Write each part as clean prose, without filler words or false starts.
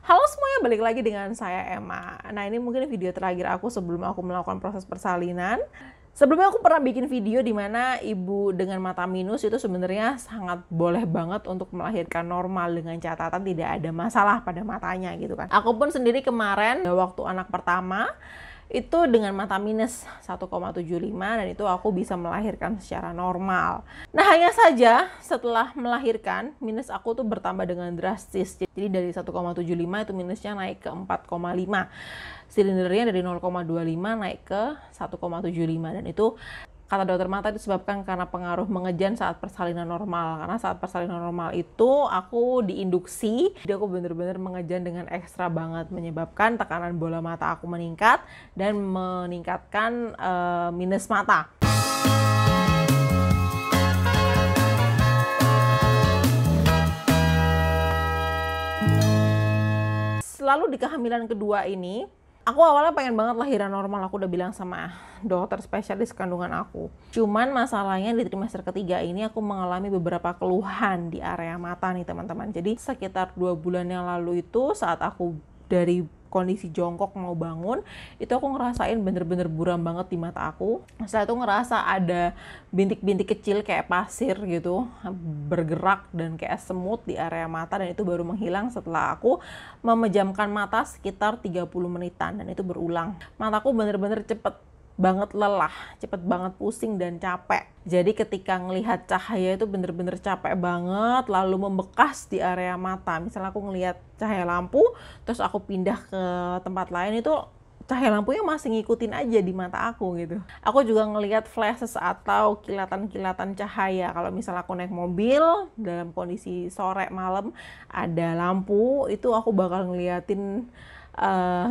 Halo semuanya, balik lagi dengan saya Emma. Nah, ini mungkin video terakhir aku sebelum aku melakukan proses persalinan. Sebelumnya aku pernah bikin video di mana ibu dengan mata minus itu sebenarnya sangat boleh banget untuk melahirkan normal dengan catatan tidak ada masalah pada matanya gitu kan. Aku pun sendiri kemarin waktu anak pertama itu dengan mata minus 1,75 dan itu aku bisa melahirkan secara normal. Nah, hanya saja setelah melahirkan minus aku tuh bertambah dengan drastis. Jadi dari 1,75 itu minusnya naik ke 4,5. Silindernya dari 0,25 naik ke 1,75 dan itu kata dokter mata disebabkan karena pengaruh mengejan saat persalinan normal. Karena saat persalinan normal itu aku diinduksi, jadi aku bener-bener mengejan dengan ekstra banget, menyebabkan tekanan bola mata aku meningkat dan meningkatkan minus mata. Lalu di kehamilan kedua ini, aku awalnya pengen banget lahiran normal, aku udah bilang sama dokter spesialis kandungan aku. Cuman masalahnya di trimester ketiga ini aku mengalami beberapa keluhan di area mata nih teman-teman. Jadi sekitar 2 bulan yang lalu itu saat aku dari kondisi jongkok mau bangun, itu aku ngerasain bener-bener buram banget di mata aku. Setelah itu ngerasa ada bintik-bintik kecil kayak pasir gitu, bergerak dan kayak semut di area mata, dan itu baru menghilang setelah aku memejamkan mata sekitar 30 menitan dan itu berulang. Mataku bener-bener cepet banget lelah, cepet banget pusing dan capek. Jadi ketika ngelihat cahaya itu bener-bener capek banget, lalu membekas di area mata. Misalnya aku ngelihat cahaya lampu, terus aku pindah ke tempat lain, itu cahaya lampunya masih ngikutin aja di mata aku gitu. Aku juga ngelihat flashes atau kilatan-kilatan cahaya. Kalau misalnya aku naik mobil dalam kondisi sore malam ada lampu, itu aku bakal ngeliatin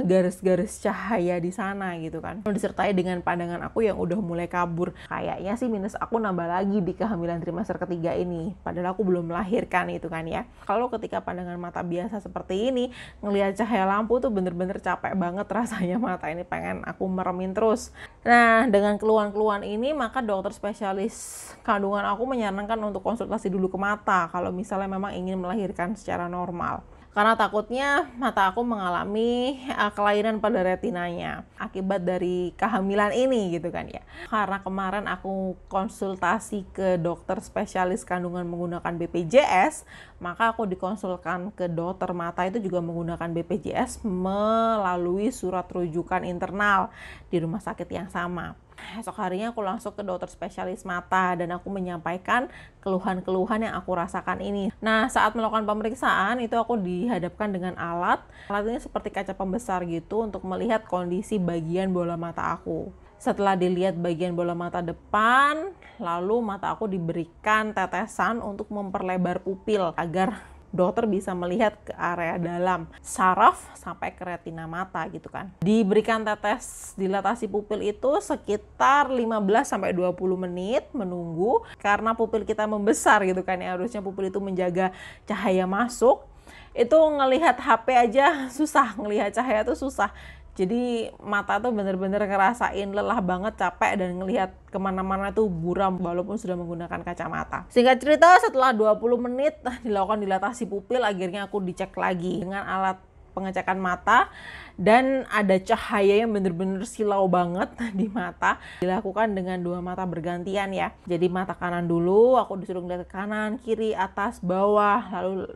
garis-garis cahaya di sana gitu kan. Disertai dengan pandangan aku yang udah mulai kabur. Kayaknya sih minus aku nambah lagi di kehamilan trimester ketiga ini. Padahal aku belum melahirkan itu kan ya. Kalau ketika pandangan mata biasa seperti ini, ngelihat cahaya lampu tuh bener-bener capek banget rasanya, mata ini pengen aku meremin terus. Nah, dengan keluhan-keluhan ini maka dokter spesialis kandungan aku menyarankan untuk konsultasi dulu ke mata kalau misalnya memang ingin melahirkan secara normal. Karena takutnya mata aku mengalami kelainan pada retinanya akibat dari kehamilan ini gitu kan ya. Karena kemarin aku konsultasi ke dokter spesialis kandungan menggunakan BPJS, maka aku dikonsulkan ke dokter mata itu juga menggunakan BPJS melalui surat rujukan internal di rumah sakit yang sama. Esok harinya aku langsung ke dokter spesialis mata dan aku menyampaikan keluhan-keluhan yang aku rasakan ini. Nah, saat melakukan pemeriksaan itu aku dihadapkan dengan alat. Alat ini seperti kaca pembesar gitu untuk melihat kondisi bagian bola mata aku. Setelah dilihat bagian bola mata depan, lalu mata aku diberikan tetesan untuk memperlebar pupil agar dokter bisa melihat ke area dalam saraf sampai ke retina mata gitu kan. Diberikan tetes dilatasi pupil itu sekitar 15-20 menit menunggu karena pupil kita membesar gitu kan ya. Harusnya pupil itu menjaga cahaya masuk. Itu ngelihat HP aja susah, ngelihat cahaya tuh susah. Jadi mata tuh bener-bener ngerasain lelah banget, capek, dan ngelihat kemana-mana tuh buram walaupun sudah menggunakan kacamata. Singkat cerita, setelah 20 menit dilakukan dilatasi pupil, akhirnya aku dicek lagi dengan alat pengecekan mata dan ada cahaya yang bener-bener silau banget di mata. Dilakukan dengan 2 mata bergantian ya. Jadi mata kanan dulu, aku disuruh ngeliat ke kanan, kiri, atas, bawah, lalu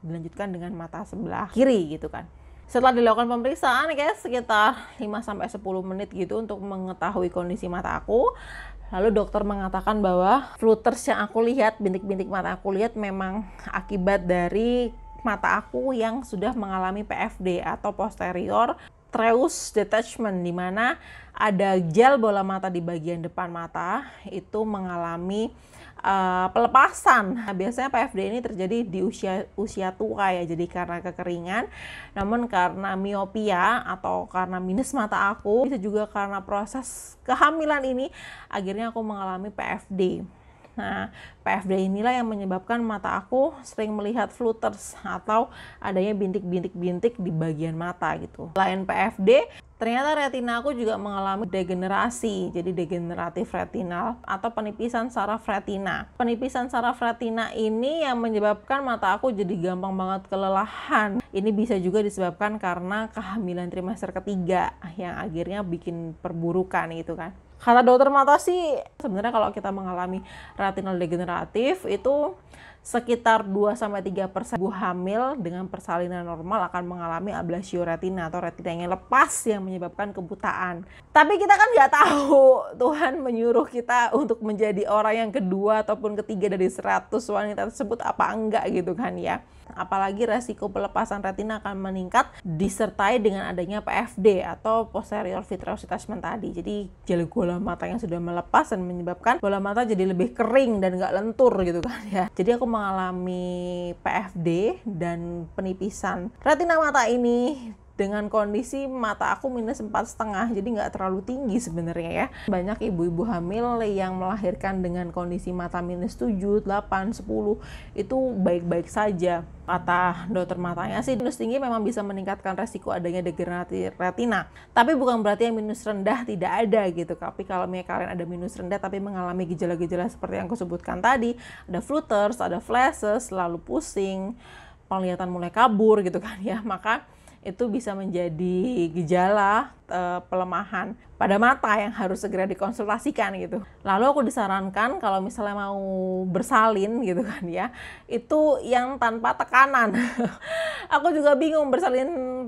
dilanjutkan dengan mata sebelah kiri gitu kan. Setelah dilakukan pemeriksaan kayak sekitar 5-10 menit gitu untuk mengetahui kondisi mata aku. Lalu dokter mengatakan bahwa flutters yang aku lihat, bintik-bintik mata aku lihat memang akibat dari mata aku yang sudah mengalami PFD atau posterior traus detachment, di mana ada gel bola mata di bagian depan mata itu mengalami pelepasan. Nah, biasanya PFD ini terjadi di usia tua ya, jadi karena kekeringan. Namun karena miopia atau karena minus mata aku, bisa juga karena proses kehamilan ini, akhirnya aku mengalami PFD. Nah, PFD inilah yang menyebabkan mata aku sering melihat floaters atau adanya bintik-bintik-bintik di bagian mata gitu. Selain PFD, ternyata retina aku juga mengalami degenerasi, jadi degeneratif retinal atau penipisan saraf retina. Penipisan saraf retina ini yang menyebabkan mata aku jadi gampang banget kelelahan. Ini bisa juga disebabkan karena kehamilan trimester ketiga yang akhirnya bikin perburukan gitu kan. Kata dokter mata sih, sebenarnya kalau kita mengalami retinal degeneratif itu sekitar 2-3% ibu hamil dengan persalinan normal akan mengalami ablasio retina atau retina yang lepas yang menyebabkan kebutaan. Tapi kita kan nggak tahu Tuhan menyuruh kita untuk menjadi orang yang kedua ataupun ketiga dari 100 wanita tersebut apa enggak gitu kan ya. Apalagi resiko pelepasan retina akan meningkat disertai dengan adanya PFD atau posterior vitreous detachment tadi. Jadi jelek bola mata yang sudah melepas dan menyebabkan bola mata jadi lebih kering dan nggak lentur gitu kan ya. Jadi aku mengalami PFD dan penipisan retina mata ini dengan kondisi mata aku -4,5, jadi nggak terlalu tinggi sebenarnya ya. Banyak ibu-ibu hamil yang melahirkan dengan kondisi mata -7, 8, 10 itu baik-baik saja. Kata dokter matanya sih, minus tinggi memang bisa meningkatkan resiko adanya degeneratif retina. Tapi bukan berarti yang minus rendah tidak ada gitu. Tapi kalau kalian ada minus rendah tapi mengalami gejala-gejala seperti yang aku sebutkan tadi, ada floaters, ada flashes, lalu pusing, penglihatan mulai kabur gitu kan ya, maka itu bisa menjadi gejala pelemahan pada mata yang harus segera dikonsultasikan gitu. Lalu aku disarankan kalau misalnya mau bersalin gitu kan ya, itu yang tanpa tekanan. Aku juga bingung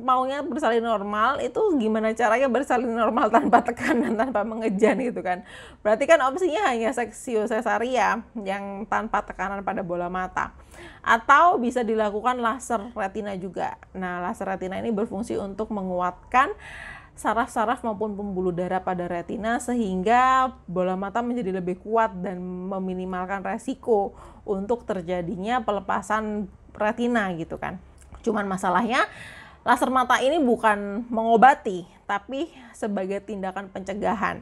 maunya bersalin normal, itu gimana caranya bersalin normal tanpa tekanan, tanpa mengejan gitu kan. Berarti kan opsinya hanya seksio cesaria yang tanpa tekanan pada bola mata. Atau bisa dilakukan laser retina juga. Nah, laser retina ini berfungsi untuk menguatkan saraf-saraf maupun pembuluh darah pada retina sehingga bola mata menjadi lebih kuat dan meminimalkan resiko untuk terjadinya pelepasan retina gitu kan. Cuman masalahnya laser mata ini bukan mengobati, tapi sebagai tindakan pencegahan.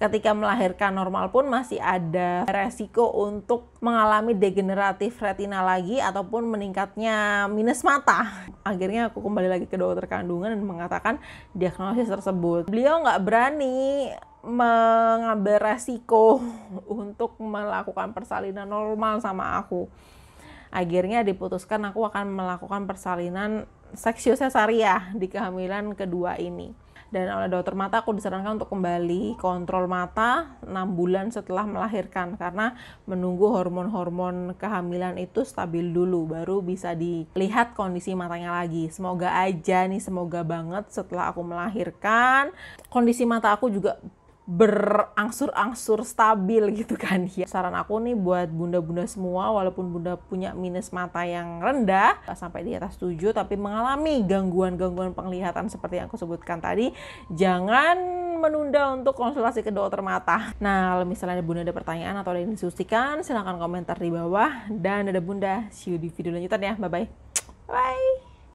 Ketika melahirkan normal pun masih ada resiko untuk mengalami degeneratif retina lagi ataupun meningkatnya minus mata. Akhirnya aku kembali lagi ke dokter kandungan dan mengatakan diagnosis tersebut. Beliau nggak berani mengambil resiko untuk melakukan persalinan normal sama aku. Akhirnya diputuskan aku akan melakukan persalinan seksio cesaria di kehamilan kedua ini. Dan oleh dokter mata aku disarankan untuk kembali kontrol mata 6 bulan setelah melahirkan karena menunggu hormon-hormon kehamilan itu stabil dulu baru bisa dilihat kondisi matanya lagi. Semoga aja nih, semoga banget setelah aku melahirkan kondisi mata aku juga berangsur-angsur stabil gitu kan ya. Saran aku nih buat bunda-bunda semua, walaupun bunda punya minus mata yang rendah sampai di atas 7 tapi mengalami gangguan-gangguan penglihatan seperti yang aku sebutkan tadi, jangan menunda untuk konsultasi ke dokter mata. Nah, kalau misalnya bunda ada pertanyaan atau ada yang diskusikan, silahkan komentar di bawah. Dan ada bunda, see you di video lanjutan ya. Bye-bye. Bye.